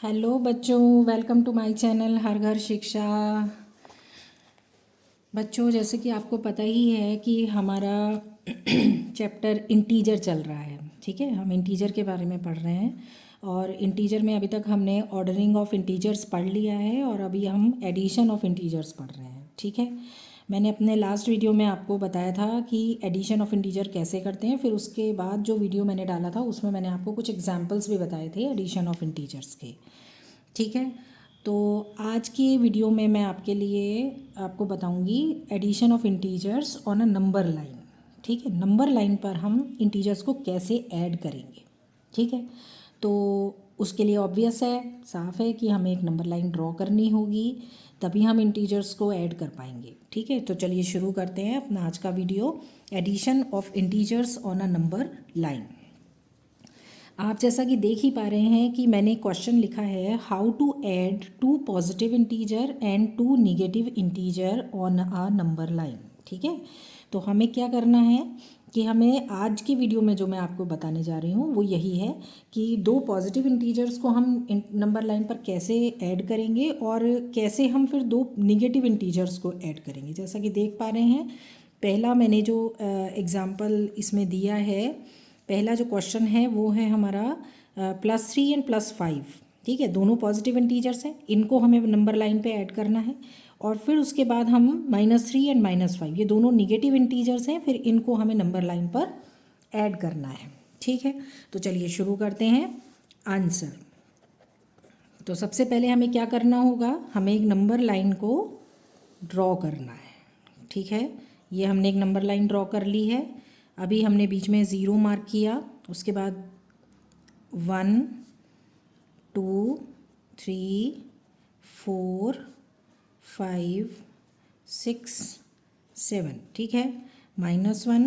Hello बच्चों, welcome to my channel हर घर शिक्षा। बच्चों, जैसे कि आपको पता ही है कि हमारा चैप्टर इंटीजर चल रहा है। ठीक है, हम इंटीजर के बारे में पढ़ रहे हैं और इंटीजर में अभी तक हमने ऑर्डरिंग ऑफ इंटीजर्स पढ़ लिया है और अभी हम एडिशन ऑफ इंटीजर्स पढ़ रहे हैं। ठीक है, मैंने अपने लास्ट वीडियो में आपको बताया था कि एडिशन ऑफ इंटीजर कैसे करते हैं। फिर उसके बाद जो वीडियो मैंने डाला था उसमें मैंने आपको कुछ एग्जांपल्स भी बताए थे एडिशन ऑफ इंटीजर्स के। ठीक है, तो आज के वीडियो में मैं आपके लिए आपको बताऊंगी addition of integers on a number line. ठीक है, नंबर लाइन पर हम इंटीजर्स को कैसे ऐड करेंगे। ठीक है, तो उसके लिए ऑब्वियस है, साफ है कि हमें एक नंबर लाइन ड्रॉ करनी होगी, तभी हम इंटीजर्स को ऐड कर पाएंगे। ठीक है, तो चलिए शुरू करते हैं अपना आज का video, addition of integers on a number line. आप जैसा कि देख ही पा रहे हैं कि मैंने क्वेश्चन लिखा है, how to add two positive integer and two negative integer on a number line. ठीक है, तो हमें क्या करना है कि हमें आज की वीडियो में जो मैं आपको बताने जा रही हूँ वो यही है कि दो पॉजिटिव इंटीजर्स को हम नंबर लाइन पर कैसे ऐड करेंगे और कैसे हम फिर दो निगेटिव इंटीजर्स को ऐड करेंगे। जैसा कि देख पा रहे हैं, पहला मैंने जो एग्ज़ाम्पल इसमें दिया है, पहला जो क्वेश्चन है वो है हमारा +3 एंड +5। ठीक है, दोनों पॉजिटिव इंटीजर्स हैं, इनको हमें नंबर लाइन पे ऐड करना है। और फिर उसके बाद हम -3 एंड -5, ये दोनों निगेटिव इंटीजर्स हैं, फिर इनको हमें नंबर लाइन पर ऐड करना है। ठीक है, तो चलिए शुरू करते हैं आंसर। तो सबसे पहले हमें क्या करना होगा, हमें एक नंबर लाइन को ड्रॉ करना है। ठीक है, ये हमने एक नंबर लाइन ड्रॉ कर ली है। अभी हमने बीच में 0 मार्क किया, उसके बाद 1 2 3 4 5 6 7। ठीक है, -1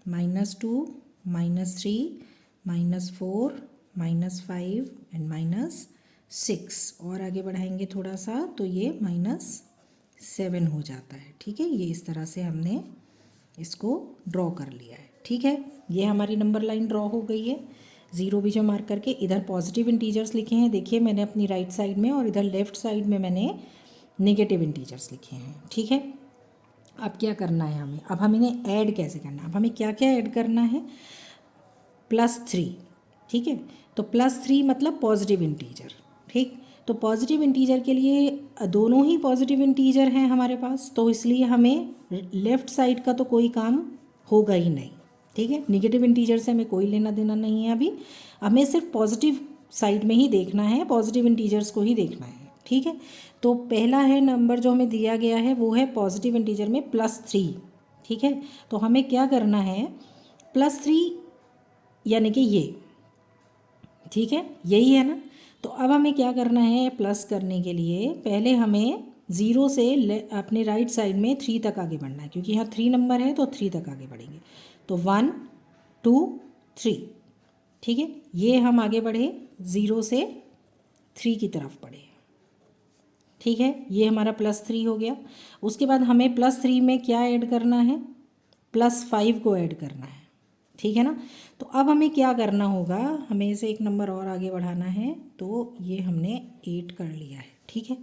-2 -3 -4 -5 एंड -6, और आगे बढ़ाएंगे थोड़ा सा तो ये -7 हो जाता है। ठीक है, ये इस तरह से हमने इसको ड्रॉ कर लिया है। ठीक है, ये हमारी नंबर लाइन ड्रॉ हो गई है। 0 बीच में मार्क करके इधर पॉजिटिव इंटीजर्स लिखे हैं, देखिए मैंने अपनी राइट साइड में, और इधर लेफ्ट साइड में मैंने नेगेटिव इंटीजर्स लिखे हैं। ठीक है, अब क्या करना है हमें, अब हम इन्हें ऐड कैसे करना है, अब हमें क्या क्या ऐड करना है, +3। ठीक है, तो +3 मतलब पॉजिटिव इंटीजर। ठीक, तो पॉजिटिव इंटीजर के लिए दोनों ही पॉजिटिव इंटीजर हैं हमारे पास, तो इसलिए हमें लेफ़्ट साइड का तो कोई काम होगा ही नहीं। ठीक है, निगेटिव इंटीजर से हमें कोई लेना देना नहीं है, अभी हमें सिर्फ पॉजिटिव साइड में ही देखना है, पॉजिटिव इंटीजर्स को ही देखना है। ठीक है, तो पहला है नंबर जो हमें दिया गया है वो है पॉजिटिव इंटीजर में +3। ठीक है, तो हमें क्या करना है, +3 यानी कि ये, ठीक है यही है ना। तो अब हमें क्या करना है, प्लस करने के लिए पहले हमें 0 से अपने राइट साइड में 3 तक आगे बढ़ना है, क्योंकि यहाँ 3 नंबर है तो 3 तक आगे बढ़ेंगे। तो 1 2 3। ठीक है, ये हम आगे बढ़े 0 से 3 की तरफ बढ़े। ठीक है, ये हमारा +3 हो गया। उसके बाद हमें +3 में क्या ऐड करना है, +5 को ऐड करना है। ठीक है ना, तो अब हमें क्या करना होगा, हमें इसे एक नंबर और आगे बढ़ाना है, तो ये हमने 8 कर लिया है। ठीक है,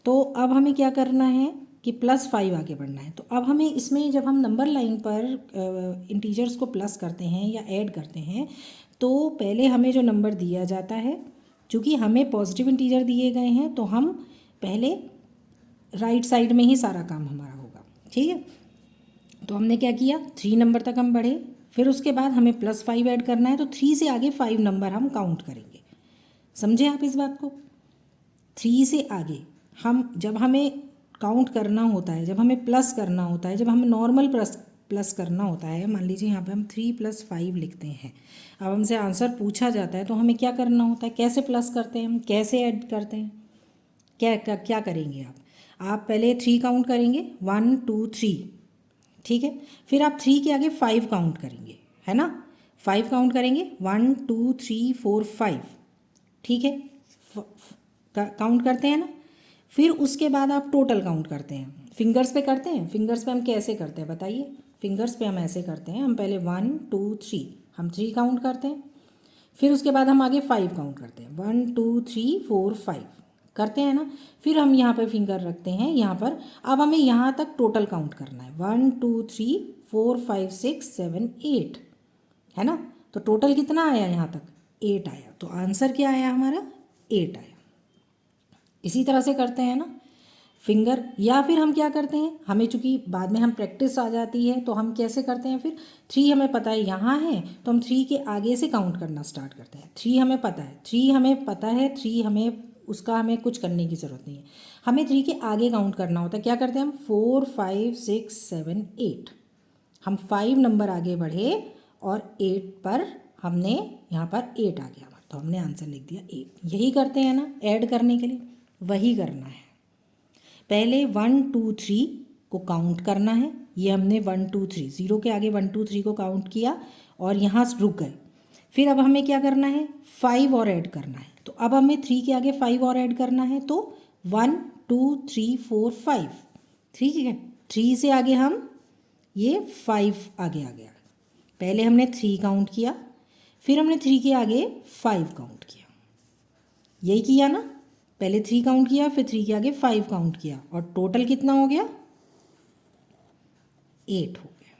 तो अब हमें क्या करना है कि +5 आगे बढ़ना है। तो अब हमें इसमें जब हम नंबर लाइन पर इंटीजर्स को प्लस करते हैं या ऐड करते हैं, तो पहले हमें जो नंबर दिया जाता है, चूँकि हमें पॉजिटिव इंटीजर दिए गए हैं, तो हम पहले राइट साइड में ही सारा काम हमारा होगा। ठीक है, तो हमने क्या किया, 3 नंबर तक हम बढ़े, फिर उसके बाद हमें +5 ऐड करना है, तो 3 से आगे 5 नंबर हम काउंट करेंगे। समझे आप इस बात को, 3 से आगे हम जब हमें काउंट करना होता है, जब हमें प्लस करना होता है, जब हमें नॉर्मल प्लस करना होता है, मान लीजिए यहाँ पे हम 3 + 5 लिखते हैं, अब हमसे आंसर पूछा जाता है तो हमें क्या करना होता है, कैसे प्लस करते हैं हम, कैसे ऐड करते हैं, क्या क्या क्या करेंगे आप पहले 3 काउंट करेंगे, 1 2 3। ठीक है, फिर आप 3 के आगे 5 काउंट करेंगे, है ना, 5 काउंट करेंगे, 1 2 3 4 5। ठीक है, काउंट करते हैं ना, फिर उसके बाद आप टोटल काउंट करते हैं, फिंगर्स पे करते हैं। फिंगर्स पे हम कैसे करते हैं बताइए, फिंगर्स पे हम ऐसे करते हैं, हम पहले 1 2 3 हम 3 काउंट करते हैं, फिर उसके बाद हम आगे 5 काउंट करते हैं, 1 2 3 4 5 करते हैं ना। फिर हम यहाँ पर फिंगर रखते हैं यहाँ पर। अब हमें यहाँ तक टोटल काउंट करना है, 1 2 3 4 5 6 7 8, है ना। तो टोटल कितना आया यहाँ तक, 8 आया। तो आंसर क्या आया हमारा, 8 आया। इसी तरह से करते हैं ना फिंगर। या फिर हम क्या करते हैं, हमें चूंकि बाद में हम प्रैक्टिस आ जाती है तो हम कैसे करते हैं, फिर 3 हमें पता है यहाँ है तो हम 3 के आगे से काउंट करना स्टार्ट करते हैं। 3 हमें पता है, 3 हमें पता है, 3 हमें उसका हमें कुछ करने की ज़रूरत नहीं है, हमें 3 के आगे काउंट करना होता है। क्या करते हैं हम, 4 5 6 7 8, हम 5 नंबर आगे बढ़े और 8 पर हमने यहाँ पर 8 आ गया हमारा, तो हमने आंसर लिख दिया 8। यही करते हैं ना ऐड करने के लिए, वही करना है। पहले 1 2 3 को काउंट करना है, ये हमने 1 2 3 जीरो के आगे 1 2 3 को काउंट किया और यहाँ रुक गए। फिर अब हमें क्या करना है, 5 और ऐड करना है। तो अब हमें 3 के आगे 5 और ऐड करना है, तो 1 2 3 4 5, ठीक है। 3 से आगे हम ये 5 आगे आ गया। पहले हमने 3 काउंट किया, फिर हमने 3 के आगे 5 काउंट किया, यही किया ना। पहले 3 काउंट किया, फिर 3 के आगे 5 काउंट किया और टोटल कितना हो गया, 8 हो गया।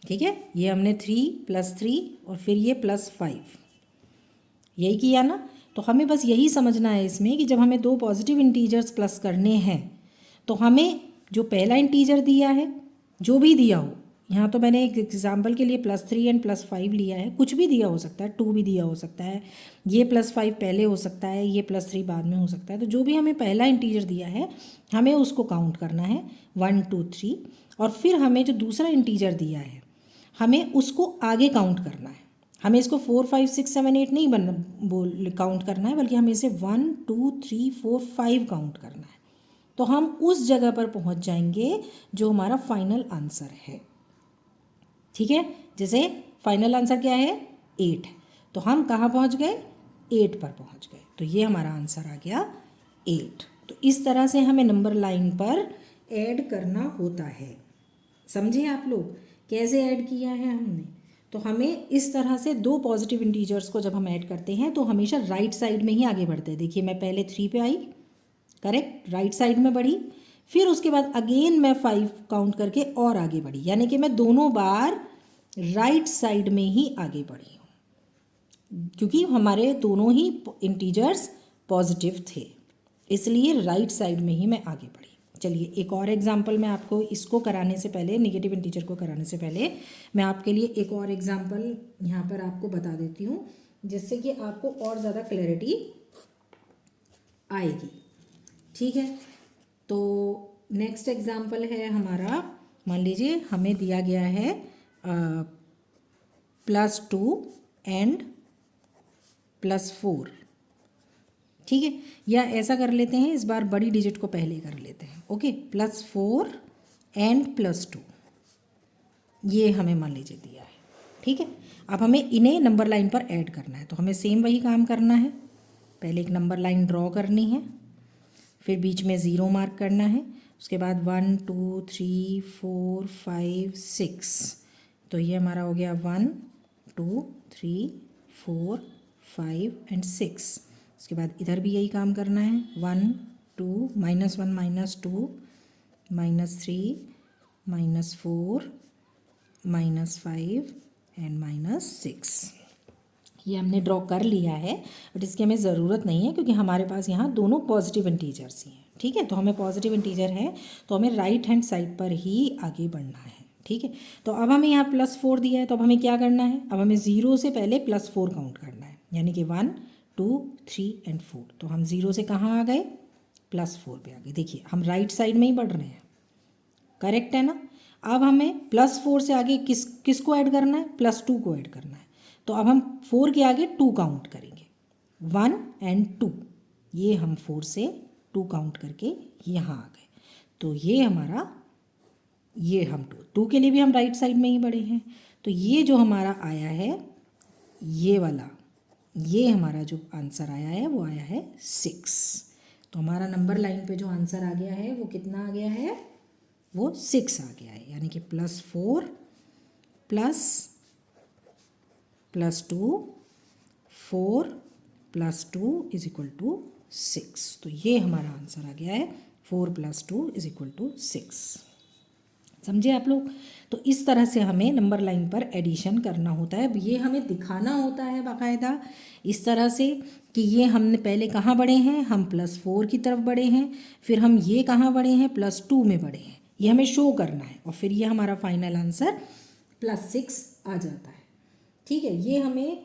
ठीक है, ये हमने 3 + 3 और फिर ये +5, यही किया ना। तो हमें बस यही समझना है इसमें कि जब हमें 2 पॉजिटिव इंटीजर्स प्लस करने हैं तो हमें जो पहला इंटीजर दिया है, जो भी दिया हो, यहाँ तो मैंने एक एग्जाम्पल के लिए +3 एंड +5 लिया है, कुछ भी दिया हो सकता है, 2 भी दिया हो सकता है, ये +5 पहले हो सकता है, ये +3 बाद में हो सकता है। तो जो भी हमें पहला इंटीजर दिया है हमें उसको काउंट करना है 1 2 3, और फिर हमें जो दूसरा इंटीजर दिया है हमें उसको आगे काउंट करना है। हमें इसको 4 5 6 7 8 नहीं काउंट करना है, बल्कि हमें इसे 1 2 3 4 5 काउंट करना है। तो हम उस जगह पर पहुंच जाएंगे जो हमारा फाइनल आंसर है। ठीक है, जैसे फाइनल आंसर क्या है, 8 है, तो हम कहाँ पहुंच गए, 8 पर पहुंच गए। तो ये हमारा आंसर आ गया 8। तो इस तरह से हमें नंबर लाइन पर ऐड करना होता है। समझे आप लोग कैसे ऐड किया है हमने। तो हमें इस तरह से 2 पॉजिटिव इंटीजर्स को जब हम ऐड करते हैं तो हमेशा राइट साइड में ही आगे बढ़ते हैं। देखिए मैं पहले 3 पे आई, करेक्ट, राइट साइड में बढ़ी, फिर उसके बाद अगेन मैं 5 काउंट करके और आगे बढ़ी, यानी कि मैं दोनों बार राइट साइड में ही आगे बढ़ी हूँ, क्योंकि हमारे दोनों ही इंटीजर्स पॉजिटिव थे, इसलिए राइट साइड में ही मैं आगे बढ़ी। चलिए एक और एग्जाम्पल मैं आपको इसको कराने से पहले, नेगेटिव इंटीजर को कराने से पहले मैं आपके लिए एक और एग्जाम्पल यहाँ पर आपको बता देती हूँ, जिससे कि आपको और ज़्यादा क्लैरिटी आएगी। ठीक है, तो नेक्स्ट एग्जाम्पल है हमारा, मान लीजिए हमें दिया गया है +2 एंड +4। ठीक है, या ऐसा कर लेते हैं, इस बार बड़ी डिजिट को पहले कर लेते हैं। ओके, +4 एंड +2, ये हमें मान लीजिए दिया है। ठीक है, अब हमें इन्हें नंबर लाइन पर ऐड करना है, तो हमें सेम वही काम करना है। पहले एक नंबर लाइन ड्रॉ करनी है, फिर बीच में 0 मार्क करना है, उसके बाद 1 2 3 4 5 6, तो ये हमारा हो गया 1 2 3 4 5 एंड 6। उसके बाद इधर भी यही काम करना है, 1 2 -1 -2 -3 -4 -5 एंड -6। ये हमने ड्रॉ कर लिया है, बट इसकी हमें ज़रूरत नहीं है क्योंकि हमारे पास यहाँ दोनों पॉजिटिव इंटीजर्स ही हैं। ठीक है, तो हमें पॉजिटिव इंटीजर है तो हमें राइट हैंड साइड पर ही आगे बढ़ना है। ठीक है, तो अब हमें यहाँ +4 दिया है, तो अब हमें क्या करना है, अब हमें 0 से पहले +4 काउंट करना है, यानी कि 1 2 3 एंड 4। तो हम 0 से कहाँ आ गए, +4 पे आ गए। देखिए हम राइट साइड में ही बढ़ रहे हैं, करेक्ट है ना। अब हमें +4 से आगे किसको ऐड करना है, +2 को ऐड करना है। तो अब हम 4 के आगे 2 काउंट करेंगे, 1 एंड 2, ये हम 4 से 2 काउंट करके यहाँ आ गए। तो ये हमारा, ये हम 2 के लिए भी हम राइट साइड में ही बढ़े हैं। तो ये जो हमारा आया है, ये वाला, ये हमारा जो आंसर आया है वो आया है 6। तो हमारा नंबर लाइन पे जो आंसर आ गया है वो कितना आ गया है, वो 6 आ गया है, यानी कि +4 + +2, 4 +2 = 6। तो ये हमारा आंसर आ गया है 4 + 2 = 6। समझे आप लोग? तो इस तरह से हमें नंबर लाइन पर एडिशन करना होता है। ये हमें दिखाना होता है बाकायदा इस तरह से कि ये हमने पहले कहाँ बढ़े हैं, हम +4 की तरफ बढ़े हैं, फिर हम ये कहाँ बढ़े हैं, +2 में बढ़े हैं। ये हमें शो करना है और फिर ये हमारा फाइनल आंसर +6 आ जाता है। ठीक है, ये हमें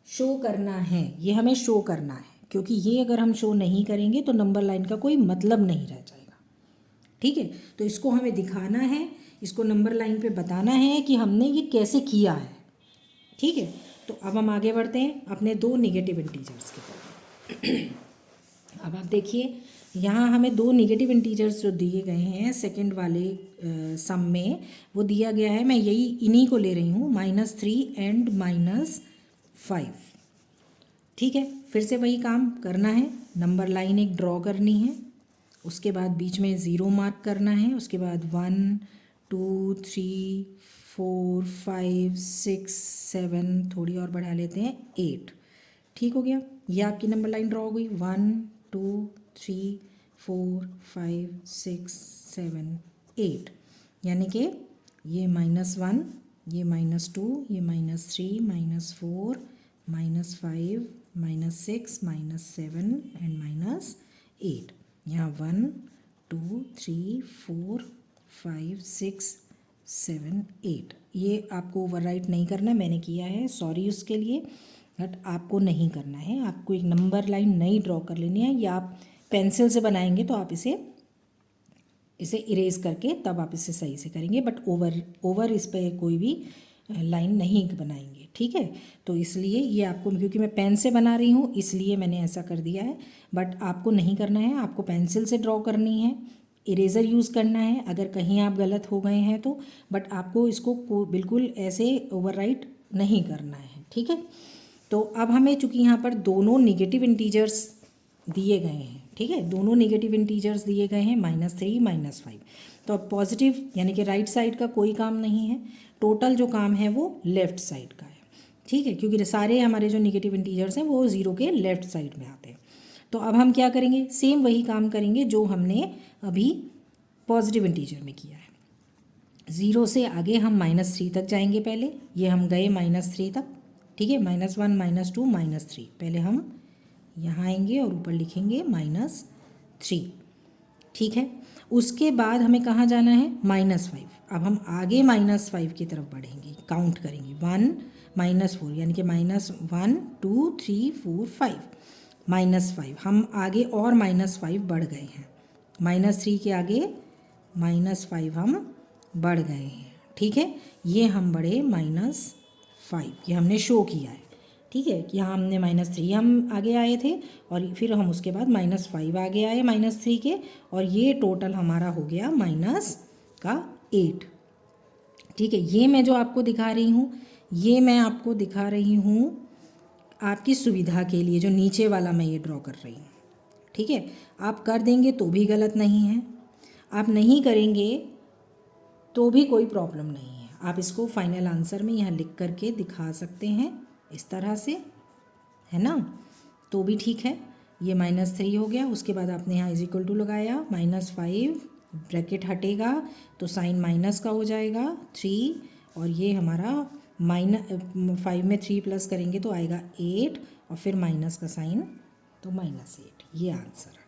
शो करना है, ये हमें शो करना है, क्योंकि ये अगर हम शो नहीं करेंगे तो नंबर लाइन का कोई मतलब नहीं रह जाएगा। ठीक है, तो इसको हमें दिखाना है, इसको नंबर लाइन पे बताना है कि हमने ये कैसे किया है। ठीक है, तो अब हम आगे बढ़ते हैं अपने 2 नेगेटिव इंटीजर्स की तरफ। अब आप देखिए यहाँ हमें 2 नेगेटिव इंटीजर्स जो दिए गए हैं सेकंड वाले सम में, वो दिया गया है, मैं यही इन्हीं को ले रही हूँ, -3 एंड -5। ठीक है, फिर से वही काम करना है, नंबर लाइन एक ड्रॉ करनी है, उसके बाद बीच में 0 मार्क करना है, उसके बाद 1 2 3 4 5 6 7, थोड़ी और बढ़ा लेते हैं, 8। ठीक हो गया, ये आपकी नंबर लाइन ड्रॉ हो गई। 1 2 3 4 5 6 7 8, यानी कि ये -1, ये -2, ये -3, -4, -5, -6, -7 एंड -8। यहाँ 1 2 3 4 5 6 7 8, ये आपको ओवरराइट नहीं करना, मैंने किया है, सॉरी उसके लिए, बट आपको नहीं करना है। आपको एक नंबर लाइन नई ड्रॉ कर लेनी है, या आप पेंसिल से बनाएंगे तो आप इसे इरेज करके तब आप इसे सही से करेंगे, बट ओवर इस पर कोई भी लाइन नहीं बनाएंगे। ठीक है, तो इसलिए ये आपको, क्योंकि मैं पेन से बना रही हूँ इसलिए मैंने ऐसा कर दिया है, बट आपको नहीं करना है, आपको पेंसिल से ड्रॉ करनी है, इरेज़र यूज़ करना है अगर कहीं आप गलत हो गए हैं तो, बट आपको इसको बिल्कुल ऐसे ओवरराइट नहीं करना है। ठीक है, तो अब हमें चूँकि यहाँ पर दोनों नेगेटिव इंटीजर्स दिए गए हैं, ठीक है, दोनों नेगेटिव इंटीजर्स दिए गए हैं, -3 -5, तो अब पॉजिटिव यानी कि राइट साइड का कोई काम नहीं है, टोटल जो काम है वो लेफ़्ट साइड का है। ठीक है, क्योंकि सारे हमारे जो नेगेटिव इंटीजर्स हैं वो 0 के लेफ़्ट साइड में आते हैं। तो अब हम क्या करेंगे, सेम वही काम करेंगे जो हमने अभी पॉजिटिव इंटीजर में किया है। 0 से आगे हम -3 तक जाएंगे, पहले ये हम गए -3 तक। ठीक है, -1 -2 -3, पहले हम यहाँ आएंगे और ऊपर लिखेंगे -3। ठीक है, उसके बाद हमें कहाँ जाना है, -5। अब हम आगे -5 की तरफ बढ़ेंगे, काउंट करेंगे, 1 -4, यानी कि -1 2 3 4 5, -5, हम आगे और -5 बढ़ गए हैं, -3 के आगे -5 हम बढ़ गए हैं। ठीक है, ये हम बढ़े -5, ये हमने शो किया है। ठीक है, यहाँ हमने -3 हम आगे आए थे और फिर हम उसके बाद -5 आगे आए -3 के, और ये टोटल हमारा हो गया -8। ठीक है, ये मैं जो आपको दिखा रही हूँ, ये मैं आपको दिखा रही हूँ आपकी सुविधा के लिए, जो नीचे वाला मैं ये ड्रॉ कर रही हूँ। ठीक है, आप कर देंगे तो भी गलत नहीं है, आप नहीं करेंगे तो भी कोई प्रॉब्लम नहीं है, आप इसको फाइनल आंसर में यहाँ लिख करके दिखा सकते हैं इस तरह से, है ना, तो भी ठीक है। ये -3 हो गया, उसके बाद आपने यहाँ = लगाया, -5 ब्रैकेट हटेगा तो साइन माइनस का हो जाएगा 3, और ये हमारा -5 में 3 प्लस करेंगे तो आएगा 8, और फिर माइनस का साइन तो -8, ये आंसर आ गया।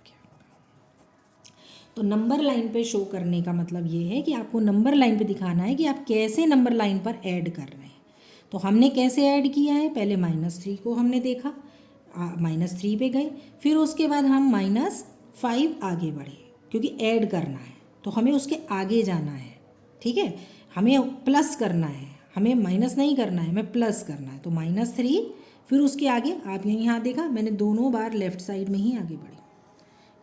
तो नंबर लाइन पे शो करने का मतलब ये है कि आपको नंबर लाइन पे दिखाना है कि आप कैसे नंबर लाइन पर ऐड कर रहे हैं। तो हमने कैसे ऐड किया है, पहले -3 को हमने देखा, -3 पे गए, फिर उसके बाद हम -5 आगे बढ़े, क्योंकि ऐड करना है तो हमें उसके आगे जाना है। ठीक है, हमें प्लस करना है, हमें माइनस नहीं करना है, हमें प्लस करना है, तो -3, फिर उसके आगे आप यहाँ देखा मैंने दोनों बार लेफ़्ट साइड में ही आगे बढ़े।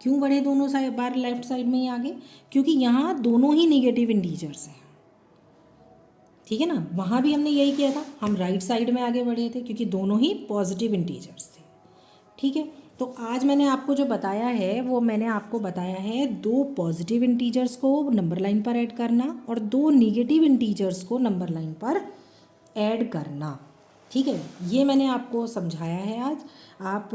क्यों बढ़े दोनों बार लेफ़्ट साइड में ही आगे, क्योंकि यहाँ दोनों ही नेगेटिव इंटीजर्स हैं। ठीक है ना, वहाँ भी हमने यही किया था, हम राइट साइड में आगे बढ़े थे क्योंकि दोनों ही पॉजिटिव इंटीजर्स थे। ठीक है, तो आज मैंने आपको जो बताया है वो मैंने आपको बताया है 2 पॉजिटिव इंटीजर्स को नंबर लाइन पर ऐड करना और 2 नेगेटिव इंटीजर्स को नंबर लाइन पर ऐड करना। ठीक है, ये मैंने आपको समझाया है आज। आप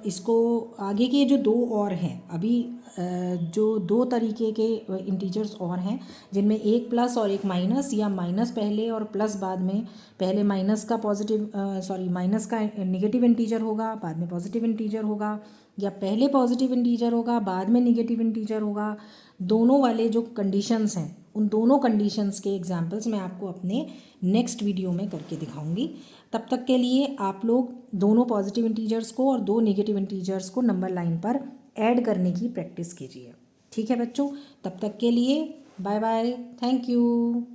इसको आगे के जो दो और हैं अभी, जो दो तरीके के इंटीजर्स और हैं जिनमें एक प्लस और एक माइनस, या माइनस पहले और प्लस बाद में, पहले माइनस का पॉजिटिव माइनस का निगेटिव इंटीजर होगा, बाद में पॉजिटिव इंटीजर होगा, या पहले पॉजिटिव इंटीजर होगा बाद में निगेटिव इंटीजर होगा। दोनों वाले जो कंडीशंस हैं उन दोनों कंडीशंस के एग्जांपल्स मैं आपको अपने नेक्स्ट वीडियो में करके दिखाऊंगी। तब तक के लिए आप लोग दोनों पॉजिटिव इंटीजर्स को और दो नेगेटिव इंटीजर्स को नंबर लाइन पर ऐड करने की प्रैक्टिस कीजिए। ठीक है बच्चों, तब तक के लिए बाय बाय, थैंक यू।